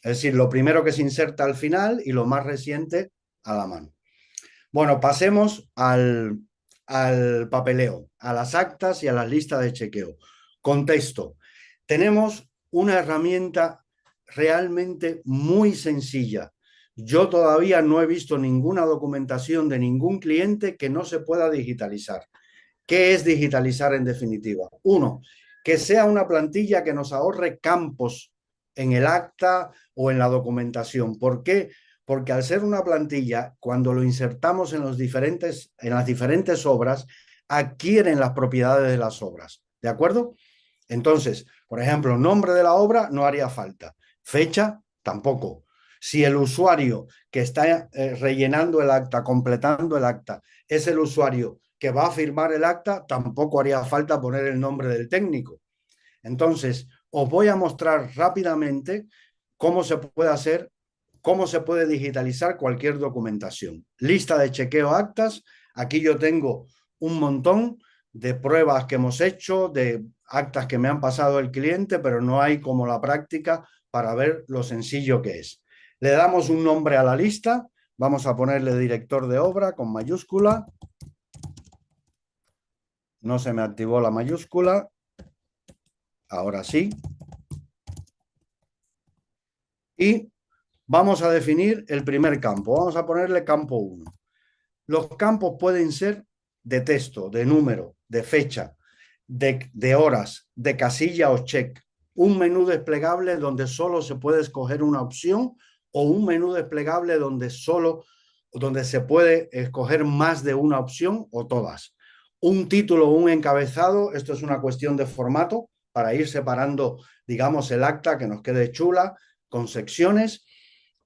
Es decir, lo primero que se inserta al final y lo más reciente a la mano. Bueno, pasemos al papeleo, a las actas y a las listas de chequeo. Contexto. Tenemos una herramienta realmente muy sencilla. Yo todavía no he visto ninguna documentación de ningún cliente que no se pueda digitalizar. ¿Qué es digitalizar en definitiva? Uno, que sea una plantilla que nos ahorre campos en el acta o en la documentación. ¿Por qué? Porque al ser una plantilla, cuando lo insertamos en las diferentes obras, adquieren las propiedades de las obras. ¿De acuerdo? Entonces, por ejemplo, nombre de la obra no haría falta. Fecha, tampoco. Si el usuario que está rellenando el acta, completando el acta, es el usuario que va a firmar el acta, tampoco haría falta poner el nombre del técnico. Entonces, os voy a mostrar rápidamente cómo se puede hacer, cómo se puede digitalizar cualquier documentación. Lista de chequeo actas. Aquí yo tengo un montón de pruebas que hemos hecho, de actas que me han pasado el cliente, pero no hay como la práctica para ver lo sencillo que es. Le damos un nombre a la lista. Vamos a ponerle director de obra con mayúscula. No se me activó la mayúscula. Ahora sí. Y vamos a definir el primer campo. Vamos a ponerle campo 1. Los campos pueden ser de texto, de número, de fecha, de horas, de casilla o check. un menú desplegable donde solo se puede escoger una opción o un menú desplegable donde se puede escoger más de una opción o todas. Un título o un encabezado, esto es una cuestión de formato para ir separando, digamos, el acta que nos quede chula con secciones.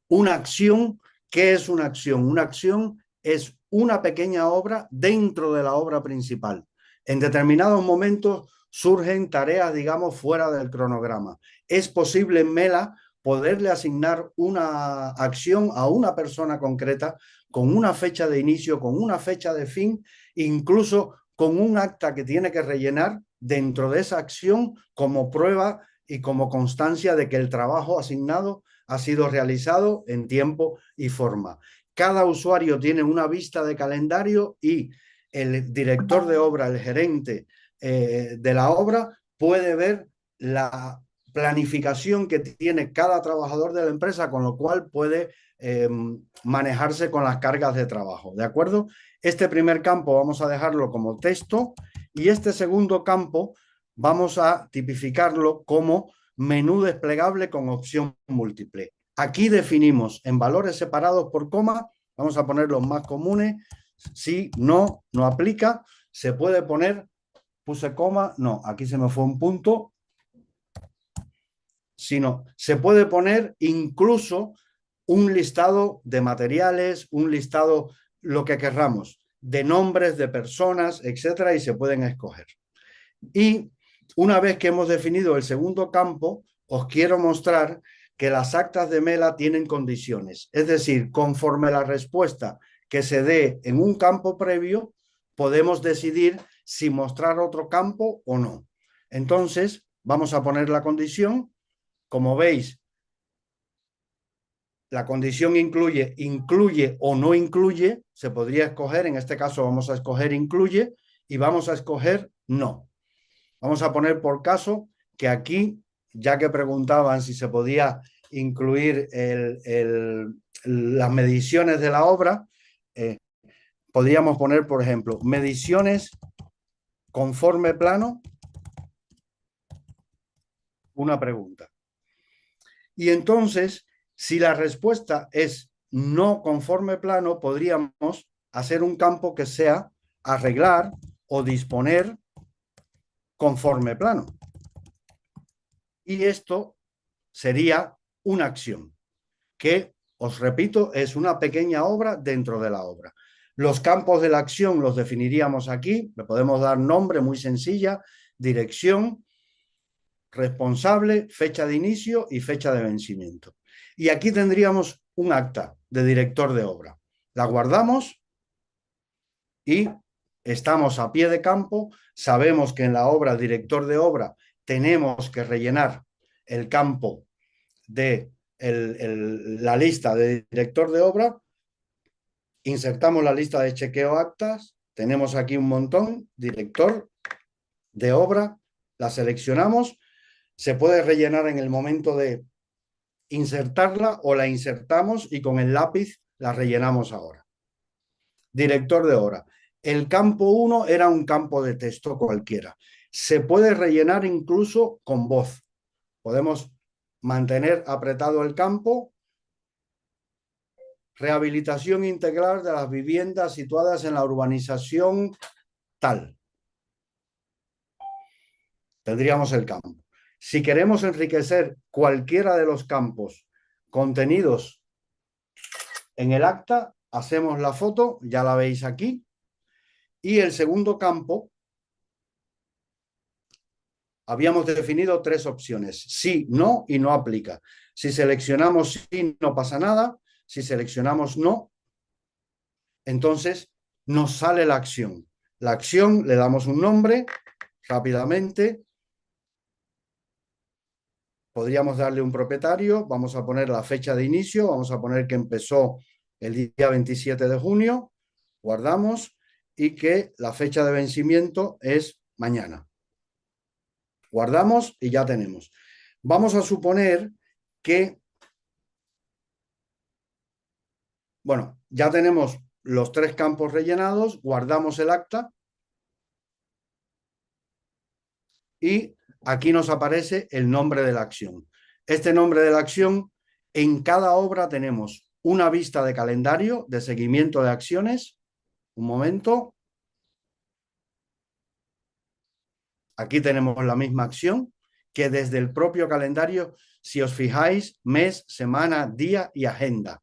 Una acción, ¿qué es una acción? Una acción es una pequeña obra dentro de la obra principal. En determinados momentos surgen tareas, digamos, fuera del cronograma. Es posible en Mela poderle asignar una acción a una persona concreta con una fecha de inicio, con una fecha de fin, incluso con un acta que tiene que rellenar dentro de esa acción como prueba y como constancia de que el trabajo asignado ha sido realizado en tiempo y forma. Cada usuario tiene una vista de calendario y el director de obra, el gerente de la obra, puede ver la planificación que tiene cada trabajador de la empresa, con lo cual puede manejarse con las cargas de trabajo. ¿De acuerdo? Este primer campo vamos a dejarlo como texto y este segundo campo vamos a tipificarlo como menú desplegable con opción múltiple. Aquí definimos en valores separados por coma, vamos a poner los más comunes, si no, no aplica, se puede poner, puse coma, no, aquí se me fue un punto, sino se puede poner incluso un listado de materiales, un listado, lo que querramos, de nombres de personas, etcétera, y se pueden escoger. Y una vez que hemos definido el segundo campo, os quiero mostrar que las actas de Mela tienen condiciones. Es decir, conforme la respuesta que se dé en un campo previo, podemos decidir si mostrar otro campo o no. Entonces, vamos a poner la condición. Como veis, la condición incluye o no incluye. Se podría escoger, en este caso vamos a escoger incluye y vamos a escoger no. Vamos a poner por caso que aquí, ya que preguntaban si se podía incluir las mediciones de la obra, podríamos poner, por ejemplo, mediciones conforme plano, una pregunta. Y entonces, si la respuesta es no conforme plano, podríamos hacer un campo que sea arreglar o disponer conforme plano. Y esto sería una acción que, os repito, es una pequeña obra dentro de la obra. Los campos de la acción los definiríamos aquí, le podemos dar nombre muy sencilla, dirección, responsable, fecha de inicio y fecha de vencimiento. Y aquí tendríamos un acta de director de obra. La guardamos y estamos a pie de campo. Sabemos que en la obra director de obra tenemos que rellenar el campo de la lista de director de obra, insertamos la lista de chequeo actas, tenemos aquí un montón, director de obra, la seleccionamos, se puede rellenar en el momento de insertarla o la insertamos y con el lápiz la rellenamos ahora. Director de obra. El campo 1 era un campo de texto cualquiera. Se puede rellenar incluso con voz. Podemos mantener apretado el campo. Rehabilitación integral de las viviendas situadas en la urbanización tal. Tendríamos el campo. Si queremos enriquecer cualquiera de los campos contenidos en el acta, hacemos la foto, ya la veis aquí. Y el segundo campo, habíamos definido tres opciones: sí, no y no aplica. Si seleccionamos sí, no pasa nada. Si seleccionamos no, entonces nos sale la acción. La acción le damos un nombre rápidamente. Podríamos darle un propietario. Vamos a poner la fecha de inicio. Vamos a poner que empezó el día 27 de junio. Guardamos y que la fecha de vencimiento es mañana. Guardamos y ya tenemos. Vamos a suponer que, bueno, ya tenemos los tres campos rellenados, guardamos el acta y aquí nos aparece el nombre de la acción. Este nombre de la acción, en cada obra tenemos una vista de calendario de seguimiento de acciones. Un momento. Aquí tenemos la misma acción que desde el propio calendario, si os fijáis, mes, semana, día y agenda.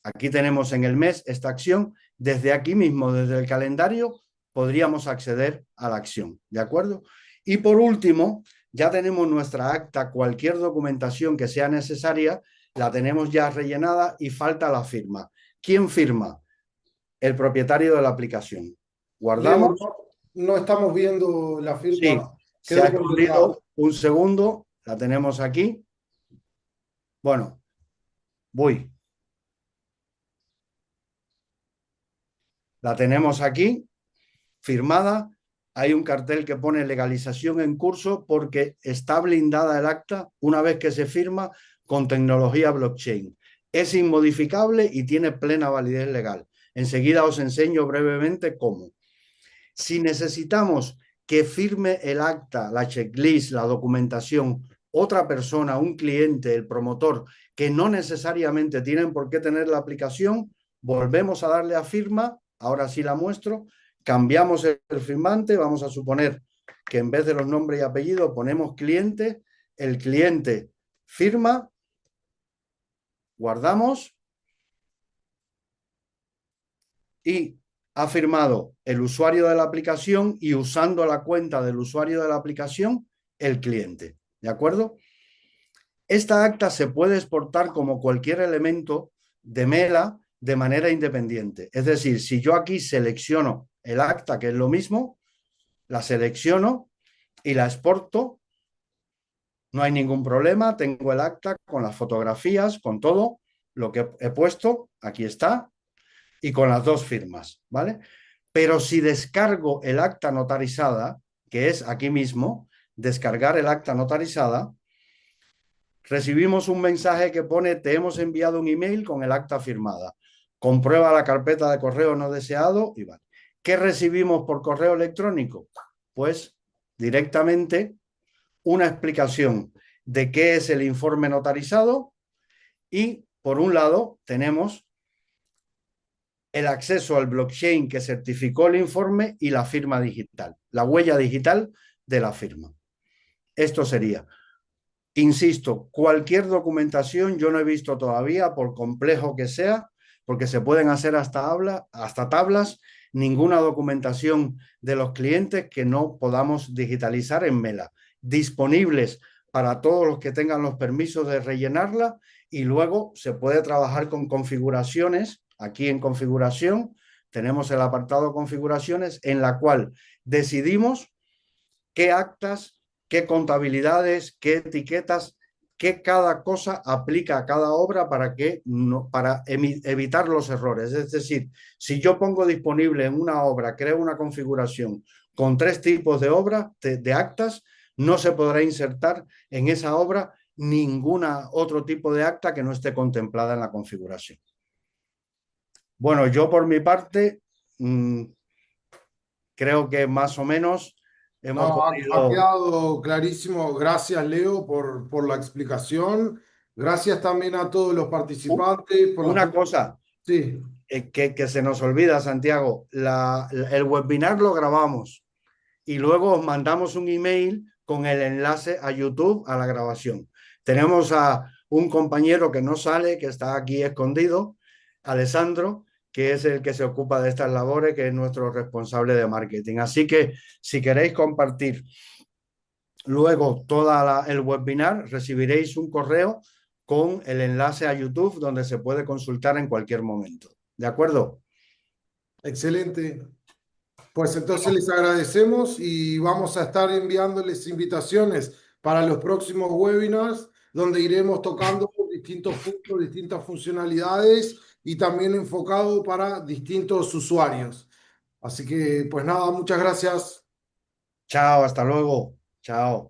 Aquí tenemos en el mes esta acción. Desde aquí mismo, desde el calendario, podríamos acceder a la acción. ¿De acuerdo? Y por último, ya tenemos nuestra acta, cualquier documentación que sea necesaria, la tenemos ya rellenada y falta la firma. ¿Quién firma? El propietario de la aplicación. Leo, Guardamos. no estamos viendo la Sí, firma. se ha Quedó completada. escondido un segundo. La tenemos aquí. Bueno, voy. La tenemos aquí, firmada. Hay un cartel que pone legalización en curso porque está blindada el acta una vez que se firma con tecnología blockchain. Es inmodificable y tiene plena validez legal. Enseguida os enseño brevemente cómo. Si necesitamos que firme el acta, la checklist, la documentación, otra persona, un cliente, el promotor, que no necesariamente tienen por qué tener la aplicación, volvemos a darle a firma, ahora sí la muestro, cambiamos el firmante, vamos a suponer que en vez de los nombres y apellidos ponemos cliente, el cliente firma, guardamos y ha firmado el usuario de la aplicación y usando la cuenta del usuario de la aplicación, el cliente. ¿De acuerdo? Esta acta se puede exportar como cualquier elemento de Mela de manera independiente. Es decir, si yo aquí selecciono el acta, que es lo mismo, la selecciono y la exporto, no hay ningún problema. Tengo el acta con las fotografías, con todo lo que he puesto, aquí está, y con las dos firmas, ¿vale? Pero si descargo el acta notarizada, que es aquí mismo, descargar el acta notarizada, recibimos un mensaje que pone: te hemos enviado un email con el acta firmada. Comprueba la carpeta de correo no deseado y vale. ¿Qué recibimos por correo electrónico? Pues directamente una explicación de qué es el informe notarizado y, por un lado, tenemos el acceso al blockchain que certificó el informe y la firma digital, la huella digital de la firma. Esto sería, insisto, cualquier documentación. Yo no he visto todavía, por complejo que sea, porque se pueden hacer hasta tablas, ninguna documentación de los clientes que no podamos digitalizar en Mela, disponibles para todos los que tengan los permisos de rellenarla, y luego se puede trabajar con configuraciones. Aquí en configuración tenemos el apartado configuraciones en la cual decidimos qué actas, qué contabilidades, qué etiquetas, qué cada cosa aplica a cada obra para, que no, para evitar los errores. Es decir, si yo pongo disponible en una obra, creo una configuración con 3 tipos de obra, de actas, no se podrá insertar en esa obra ninguna otro tipo de acta que no esté contemplada en la configuración. Bueno, yo por mi parte creo que más o menos hemos No, ha podido. quedado clarísimo. Gracias, Leo, por la explicación. Gracias también a todos los participantes por Una cosa Sí, que se nos olvida, Santiago, el webinar lo grabamos y luego os mandamos un email con el enlace a YouTube a la grabación. Tenemos a un compañero que no sale, que está aquí escondido, Alessandro, que es el que se ocupa de estas labores, que es nuestro responsable de marketing. Así que si queréis compartir luego todo el webinar, recibiréis un correo con el enlace a YouTube donde se puede consultar en cualquier momento. ¿De acuerdo? excelente. Pues entonces les agradecemos y vamos a estar enviándoles invitaciones para los próximos webinars donde iremos tocando distintos puntos, distintas funcionalidades y también enfocado para distintos usuarios. Así que, pues nada, muchas gracias. Chao, hasta luego. Chao.